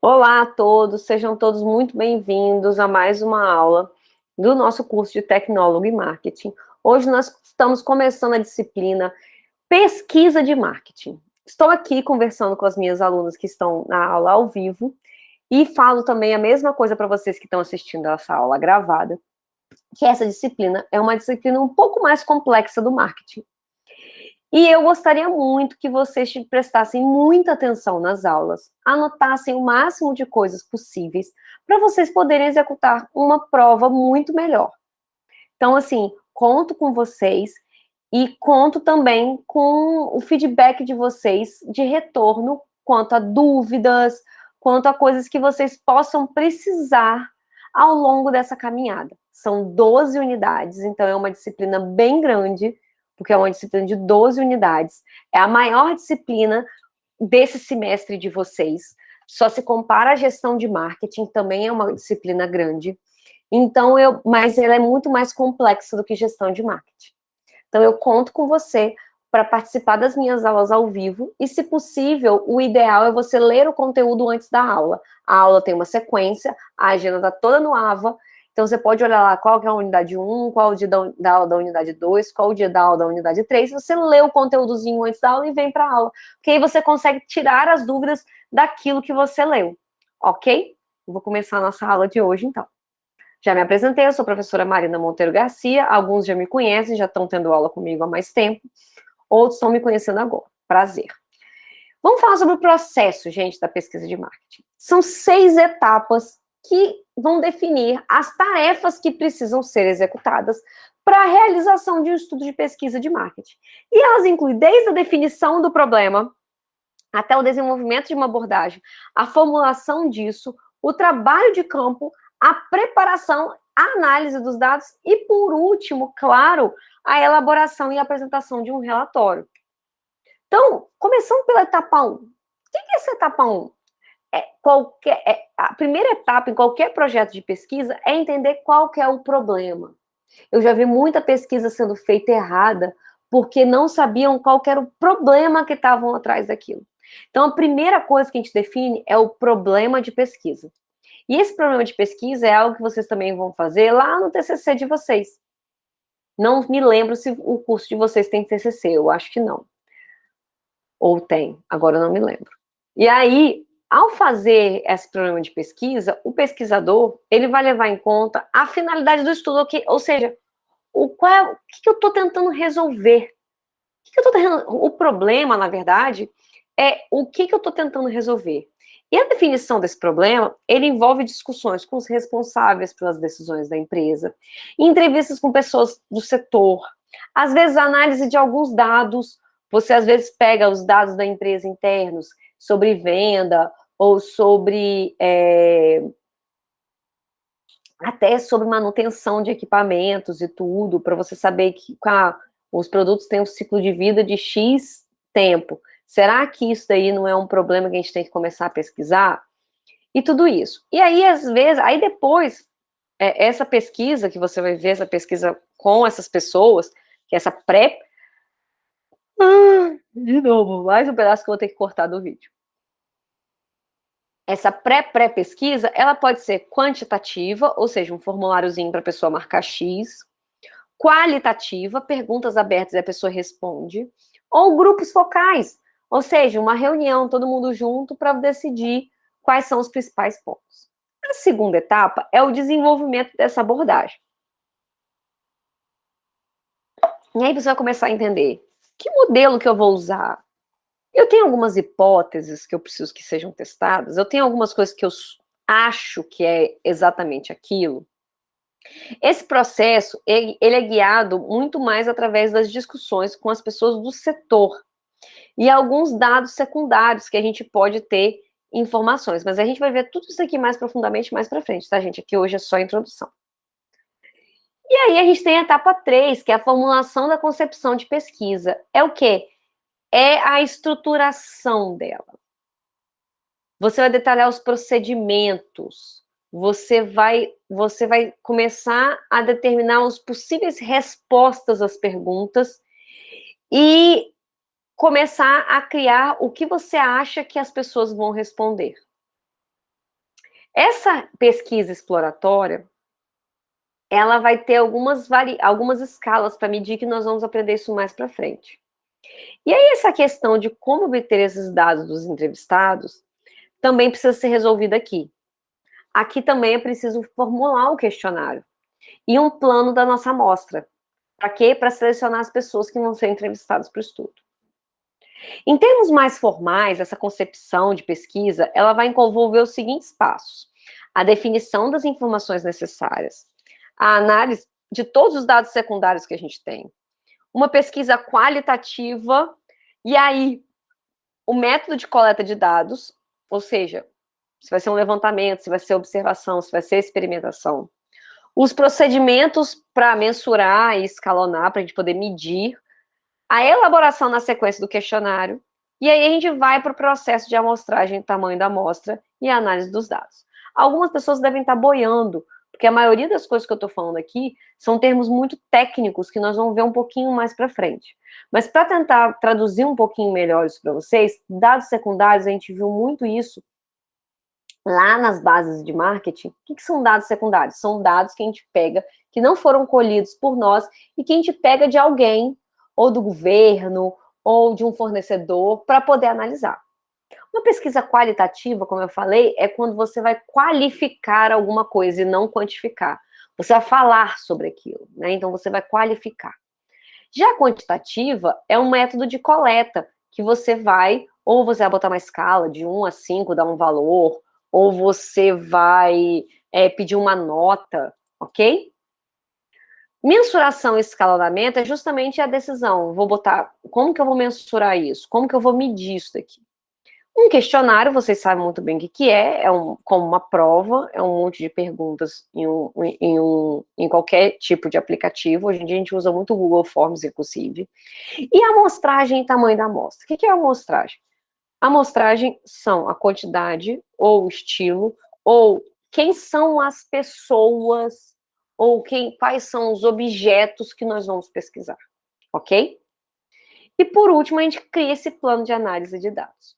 Olá a todos, sejam todos muito bem-vindos a mais uma aula do nosso curso de Tecnólogo e Marketing. Hoje nós estamos começando a disciplina Pesquisa de Marketing. Estou aqui conversando com as minhas alunas que estão na aula ao vivo e falo também a mesma coisa para vocês que estão assistindo essa aula gravada, que essa disciplina é uma disciplina um pouco mais complexa do marketing. E eu gostaria muito que vocês prestassem muita atenção nas aulas, anotassem o máximo de coisas possíveis para vocês poderem executar uma prova muito melhor. Então, assim, conto com vocês e conto também com o feedback de vocês de retorno quanto a dúvidas, quanto a coisas que vocês possam precisar ao longo dessa caminhada. São 12 unidades, então é uma disciplina bem grande, porque é uma disciplina de 12 unidades. É a maior disciplina desse semestre de vocês. Só se compara à gestão de marketing, também é uma disciplina grande. Então, mas ela é muito mais complexa do que gestão de marketing. Então, eu conto com você para participar das minhas aulas ao vivo e, se possível, o ideal é você ler o conteúdo antes da aula. A aula tem uma sequência, a agenda está toda no AVA, então você pode olhar lá qual que é a unidade 1, qual o dia da aula da unidade 2, qual o dia da aula da unidade 3, você lê o conteúdozinho antes da aula e vem para a aula, porque aí você consegue tirar as dúvidas daquilo que você leu, ok? Vou começar a nossa aula de hoje, então. Já me apresentei, eu sou a professora Marina Monteiro Garcia, alguns já me conhecem, já estão tendo aula comigo há mais tempo, outros estão me conhecendo agora, prazer. Vamos falar sobre o processo, gente, da pesquisa de marketing. São 6 etapas que vão definir as tarefas que precisam ser executadas para a realização de um estudo de pesquisa de marketing. E elas incluem desde a definição do problema, até o desenvolvimento de uma abordagem, a formulação disso, o trabalho de campo, a preparação, a análise dos dados e, por último, claro, a elaboração e apresentação de um relatório. Então, começando pela etapa 1. O que é essa etapa 1? A primeira etapa em qualquer projeto de pesquisa é entender qual que é o problema. Eu já vi muita pesquisa sendo feita errada porque não sabiam qual que era o problema que estavam atrás daquilo. Então, a primeira coisa que a gente define é o problema de pesquisa. E esse problema de pesquisa é algo que vocês também vão fazer lá no TCC de vocês. Não me lembro se o curso de vocês tem TCC, eu acho que não. Ou tem, agora eu não me lembro. E aí, ao fazer esse problema de pesquisa, o pesquisador, ele vai levar em conta a finalidade do estudo, ou seja, o que eu estou tentando resolver. O problema, na verdade, é o que eu estou tentando resolver. E a definição desse problema, ele envolve discussões com os responsáveis pelas decisões da empresa, entrevistas com pessoas do setor, às vezes análise de alguns dados. Você às vezes pega os dados da empresa internos sobre venda ou sobre até sobre manutenção de equipamentos e tudo, para você saber que os produtos têm um ciclo de vida de X tempo. Será que isso daí não é um problema que a gente tem que começar a pesquisar? E tudo isso. E aí, às vezes, aí depois, essa pesquisa, que você vai ver, essa pesquisa com essas pessoas, que é essa pré... de novo, mais um pedaço que eu vou ter que cortar do vídeo. Essa pré-pesquisa, ela pode ser quantitativa, ou seja, um formuláriozinho para a pessoa marcar X, qualitativa, perguntas abertas e a pessoa responde, ou grupos focais, ou seja, uma reunião, todo mundo junto para decidir quais são os principais pontos. A segunda etapa é o desenvolvimento dessa abordagem. E aí você vai começar a entender que modelo que eu vou usar. Eu tenho algumas hipóteses que eu preciso que sejam testadas, eu tenho algumas coisas que eu acho que é exatamente aquilo. Esse processo, ele é guiado muito mais através das discussões com as pessoas do setor e alguns dados secundários que a gente pode ter informações, mas a gente vai ver tudo isso aqui mais profundamente mais para frente, tá, gente? Aqui hoje é só a introdução. E aí a gente tem a etapa 3, que é a formulação da concepção de pesquisa. É o quê? É a estruturação dela. Você vai detalhar os procedimentos, você vai começar a determinar as possíveis respostas às perguntas e começar a criar o que você acha que as pessoas vão responder. Essa pesquisa exploratória, ela vai ter algumas escalas para medir, que nós vamos aprender isso mais para frente. E aí, essa questão de como obter esses dados dos entrevistados também precisa ser resolvida aqui. Aqui também é preciso formular um questionário e um plano da nossa amostra. Para quê? Para selecionar as pessoas que vão ser entrevistadas para o estudo. Em termos mais formais, essa concepção de pesquisa, ela vai envolver os seguintes passos: a definição das informações necessárias, a análise de todos os dados secundários que a gente tem, uma pesquisa qualitativa, e aí o método de coleta de dados, ou seja, se vai ser um levantamento, se vai ser observação, se vai ser experimentação, os procedimentos para mensurar e escalonar, para a gente poder medir, a elaboração na sequência do questionário, e aí a gente vai para o processo de amostragem, tamanho da amostra e a análise dos dados. Algumas pessoas devem estar boiando, porque a maioria das coisas que eu estou falando aqui são termos muito técnicos que nós vamos ver um pouquinho mais para frente. Mas para tentar traduzir um pouquinho melhor isso para vocês, dados secundários, a gente viu muito isso lá nas bases de marketing. O que são dados secundários? São dados que a gente pega, que não foram colhidos por nós, e que a gente pega de alguém, ou do governo, ou de um fornecedor, para poder analisar. Uma pesquisa qualitativa, como eu falei, é quando você vai qualificar alguma coisa e não quantificar. Você vai falar sobre aquilo, né? Então você vai qualificar. Já a quantitativa é um método de coleta, que você vai, ou você vai botar uma escala de 1 a 5, dar um valor, ou você vai pedir uma nota, ok? Mensuração e escalonamento é justamente a decisão. Vou botar, como que eu vou mensurar isso? Como que eu vou medir isso daqui? Um questionário, vocês sabem muito bem o que é como uma prova, é um monte de perguntas em qualquer tipo de aplicativo. Hoje em dia a gente usa muito o Google Forms, inclusive. E a amostragem e tamanho da amostra. O que é a amostragem? A amostragem são a quantidade, ou o estilo, ou quem são as pessoas, ou quais são os objetos que nós vamos pesquisar, ok? E por último, a gente cria esse plano de análise de dados.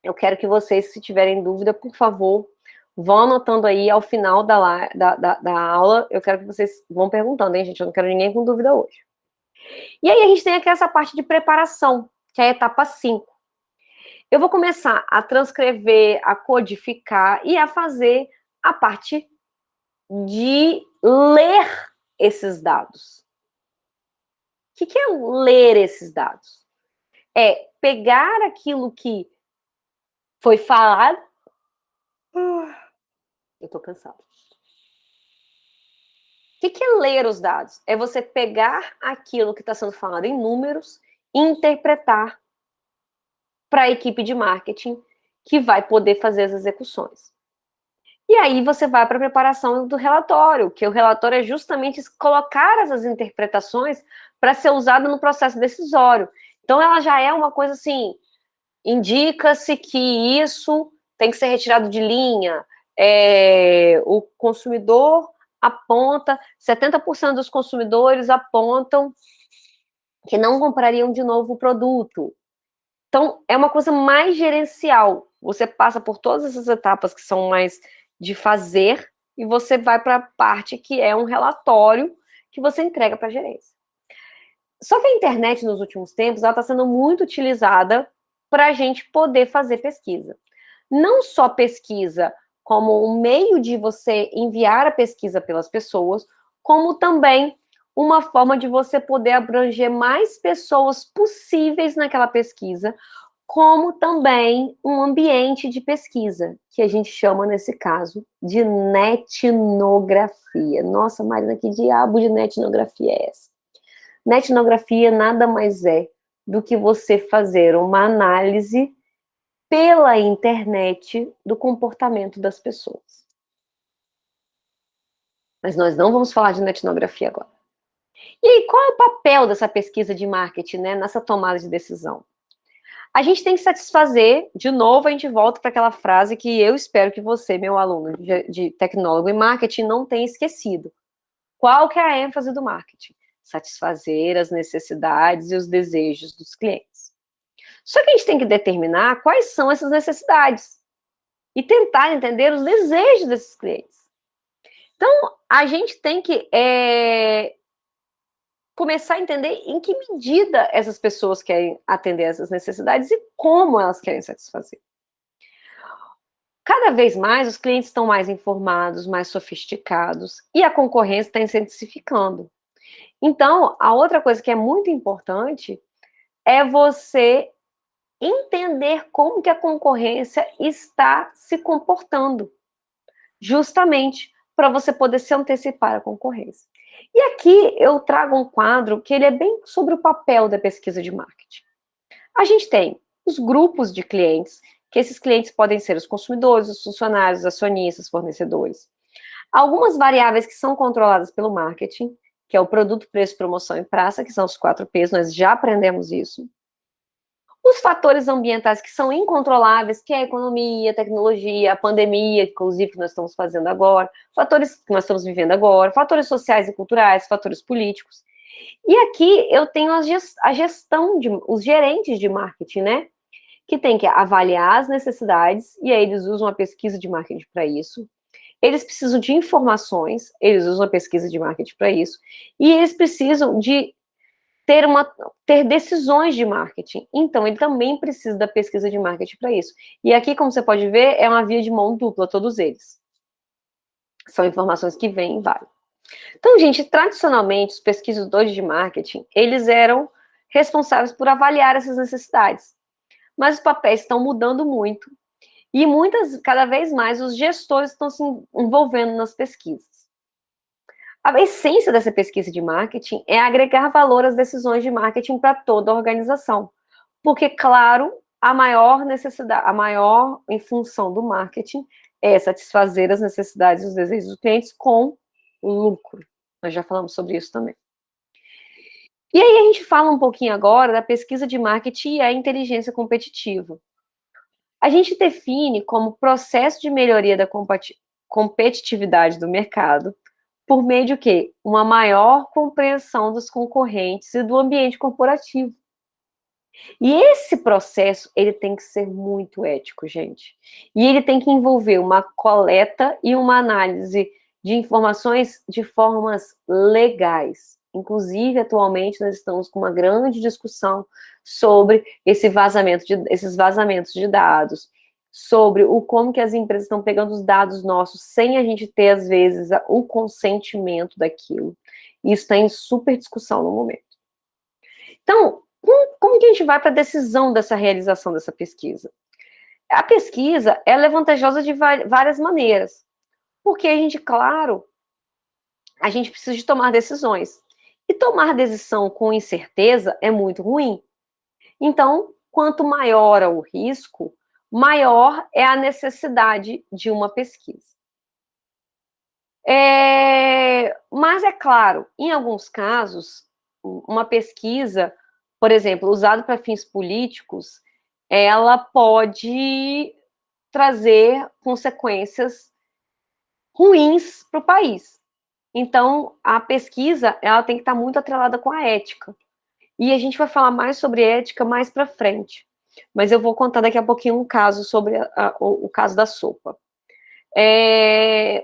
Eu quero que vocês, se tiverem dúvida, por favor, vão anotando aí ao final da aula. Eu quero que vocês vão perguntando, hein, gente? Eu não quero ninguém com dúvida hoje. E aí a gente tem aqui essa parte de preparação, que é a etapa 5. Eu vou começar a transcrever, a codificar e a fazer a parte de ler esses dados. O que é ler esses dados? É pegar aquilo que foi falado. Eu tô cansada. O que é ler os dados? É você pegar aquilo que está sendo falado em números e interpretar para a equipe de marketing que vai poder fazer as execuções. E aí você vai para a preparação do relatório, que o relatório é justamente colocar essas interpretações para ser usada no processo decisório. Então ela já é uma coisa assim, indica-se que isso tem que ser retirado de linha, o consumidor aponta, 70% dos consumidores apontam que não comprariam de novo o produto. Então, é uma coisa mais gerencial. Você passa por todas essas etapas que são mais de fazer e você vai para a parte que é um relatório que você entrega para a gerência. Só que a internet, nos últimos tempos, ela está sendo muito utilizada para a gente poder fazer pesquisa. Não só pesquisa como um meio de você enviar a pesquisa pelas pessoas, como também uma forma de você poder abranger mais pessoas possíveis naquela pesquisa, como também um ambiente de pesquisa, que a gente chama, nesse caso, de netnografia. Nossa, Marina, que diabo de netnografia é essa? Netnografia nada mais é do que você fazer uma análise pela internet do comportamento das pessoas. Mas nós não vamos falar de netnografia agora. E aí, qual é o papel dessa pesquisa de marketing, né, nessa tomada de decisão? A gente tem que satisfazer, de novo, a gente volta para aquela frase que eu espero que você, meu aluno de tecnólogo e marketing, não tenha esquecido. Qual que é a ênfase do marketing? Satisfazer as necessidades e os desejos dos clientes. Só que a gente tem que determinar quais são essas necessidades e tentar entender os desejos desses clientes. Então, a gente tem que começar a entender em que medida essas pessoas querem atender essas necessidades e como elas querem satisfazer. Cada vez mais os clientes estão mais informados, mais sofisticados e a concorrência está intensificando. Então, a outra coisa que é muito importante é você entender como que a concorrência está se comportando, justamente para você poder se antecipar à concorrência. E aqui eu trago um quadro que ele é bem sobre o papel da pesquisa de marketing. A gente tem os grupos de clientes, que esses clientes podem ser os consumidores, os funcionários, os acionistas, fornecedores. Algumas variáveis que são controladas pelo marketing, que é o produto, preço, promoção e praça, que são os 4 P's, nós já aprendemos isso. Os fatores ambientais que são incontroláveis, que é a economia, a tecnologia, a pandemia, inclusive, que nós estamos fazendo agora, fatores que nós estamos vivendo agora, fatores sociais e culturais, fatores políticos. E aqui eu tenho a gestão, os gerentes de marketing, né? Que tem que avaliar as necessidades, e aí eles usam a pesquisa de marketing para isso. Eles precisam de informações, eles usam a pesquisa de marketing para isso, e eles precisam de ter decisões de marketing. Então, ele também precisa da pesquisa de marketing para isso. E aqui, como você pode ver, é uma via de mão dupla, todos eles. São informações que vêm e vai. Então, gente, tradicionalmente, os pesquisadores de marketing, eles eram responsáveis por avaliar essas necessidades. Mas os papéis estão mudando muito. E cada vez mais, os gestores estão se envolvendo nas pesquisas. A essência dessa pesquisa de marketing é agregar valor às decisões de marketing para toda a organização. Porque, claro, a maior necessidade, a maior em função do marketing é satisfazer as necessidades e os desejos dos clientes com lucro. Nós já falamos sobre isso também. E aí a gente fala um pouquinho agora da pesquisa de marketing e a inteligência competitiva. A gente define como processo de melhoria da competitividade do mercado por meio de quê? Uma maior compreensão dos concorrentes e do ambiente corporativo. E esse processo, ele tem que ser muito ético, gente. E ele tem que envolver uma coleta e uma análise de informações de formas legais. Inclusive, atualmente, nós estamos com uma grande discussão sobre esses vazamentos de dados, sobre como que as empresas estão pegando os dados nossos sem a gente ter, às vezes, o consentimento daquilo. Isso está em super discussão no momento. Então, como que a gente vai para a decisão dessa realização dessa pesquisa? A pesquisa, ela é vantajosa de várias maneiras. Porque a gente, claro, a gente precisa de tomar decisões. E tomar decisão com incerteza é muito ruim. Então, quanto maior é o risco, maior é a necessidade de uma pesquisa. Mas é claro, em alguns casos, uma pesquisa, por exemplo, usada para fins políticos, ela pode trazer consequências ruins para o país. Então, a pesquisa, ela tem que estar muito atrelada com a ética. E a gente vai falar mais sobre ética mais para frente. Mas eu vou contar daqui a pouquinho um caso sobre o caso da sopa.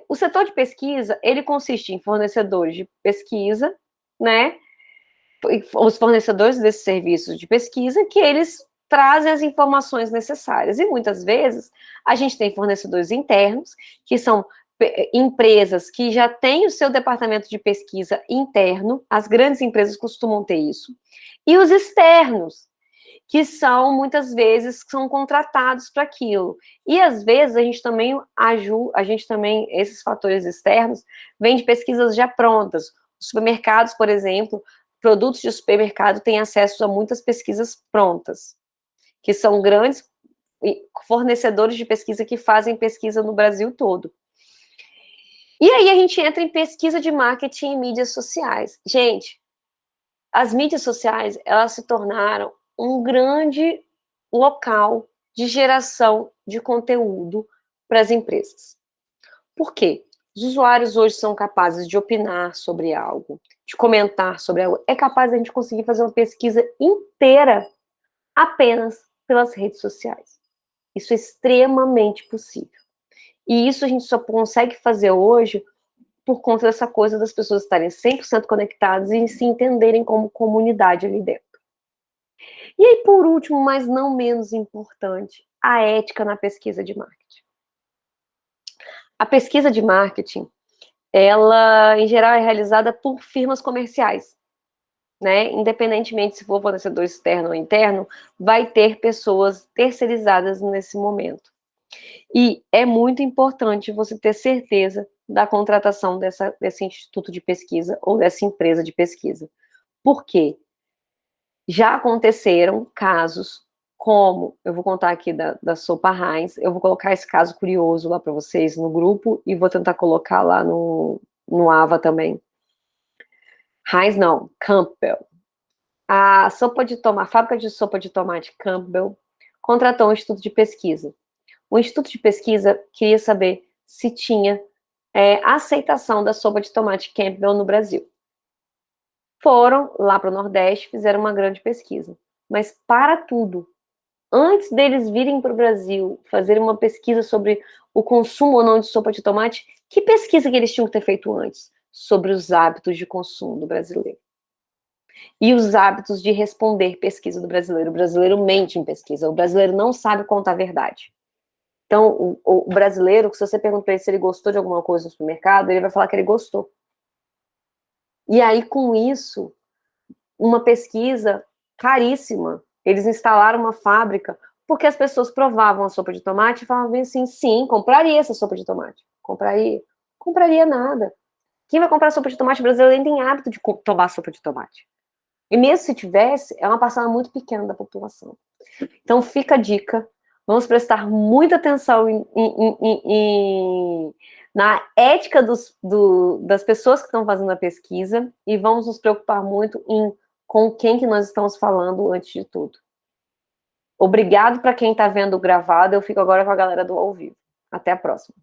O setor de pesquisa, ele consiste em fornecedores de pesquisa, né? Os fornecedores desses serviços de pesquisa, que eles trazem as informações necessárias. E muitas vezes a gente tem fornecedores internos, que são empresas que já têm o seu departamento de pesquisa interno, as grandes empresas costumam ter isso, e os externos, que são, muitas vezes, são contratados para aquilo. E, às vezes, esses fatores externos, vêm de pesquisas já prontas. Os supermercados, por exemplo, produtos de supermercado têm acesso a muitas pesquisas prontas, que são grandes fornecedores de pesquisa que fazem pesquisa no Brasil todo. E aí a gente entra em pesquisa de marketing em mídias sociais. Gente, as mídias sociais, elas se tornaram um grande local de geração de conteúdo para as empresas. Por quê? Os usuários hoje são capazes de opinar sobre algo, de comentar sobre algo. É capaz de a gente conseguir fazer uma pesquisa inteira apenas pelas redes sociais. Isso é extremamente possível. E isso a gente só consegue fazer hoje por conta dessa coisa das pessoas estarem 100% conectadas e se entenderem como comunidade ali dentro. E aí, por último, mas não menos importante, a ética na pesquisa de marketing. A pesquisa de marketing, ela, em geral, é realizada por firmas comerciais, né? Independentemente se for fornecedor externo ou interno, vai ter pessoas terceirizadas nesse momento. E é muito importante você ter certeza da contratação desse instituto de pesquisa ou dessa empresa de pesquisa. Por quê? Já aconteceram casos como, eu vou contar aqui da Sopa Heinz, eu vou colocar esse caso curioso lá para vocês no grupo e vou tentar colocar lá no Ava também. Heinz não, Campbell. A fábrica de sopa de tomate Campbell contratou um instituto de pesquisa. O instituto de pesquisa queria saber se tinha aceitação da sopa de tomate Campbell no Brasil. Foram lá para o Nordeste, fizeram uma grande pesquisa. Mas para tudo, antes deles virem para o Brasil, fazerem uma pesquisa sobre o consumo ou não de sopa de tomate, que pesquisa que eles tinham que ter feito antes? Sobre os hábitos de consumo do brasileiro. E os hábitos de responder pesquisa do brasileiro. O brasileiro mente em pesquisa, o brasileiro não sabe contar a verdade. Então, o brasileiro, se você pergunta para ele se ele gostou de alguma coisa no supermercado, ele vai falar que ele gostou. E aí, com isso, uma pesquisa caríssima. Eles instalaram uma fábrica porque as pessoas provavam a sopa de tomate e falavam assim, sim, compraria essa sopa de tomate. Compraria. Compraria nada. Quem vai comprar sopa de tomate brasileiro nem tem hábito de tomar sopa de tomate. E mesmo se tivesse, é uma parcela muito pequena da população. Então fica a dica, vamos prestar muita atenção na ética das pessoas que estão fazendo a pesquisa e vamos nos preocupar muito com quem que nós estamos falando antes de tudo. Obrigado para quem está vendo gravado, eu fico agora com a galera do ao vivo. Até a próxima.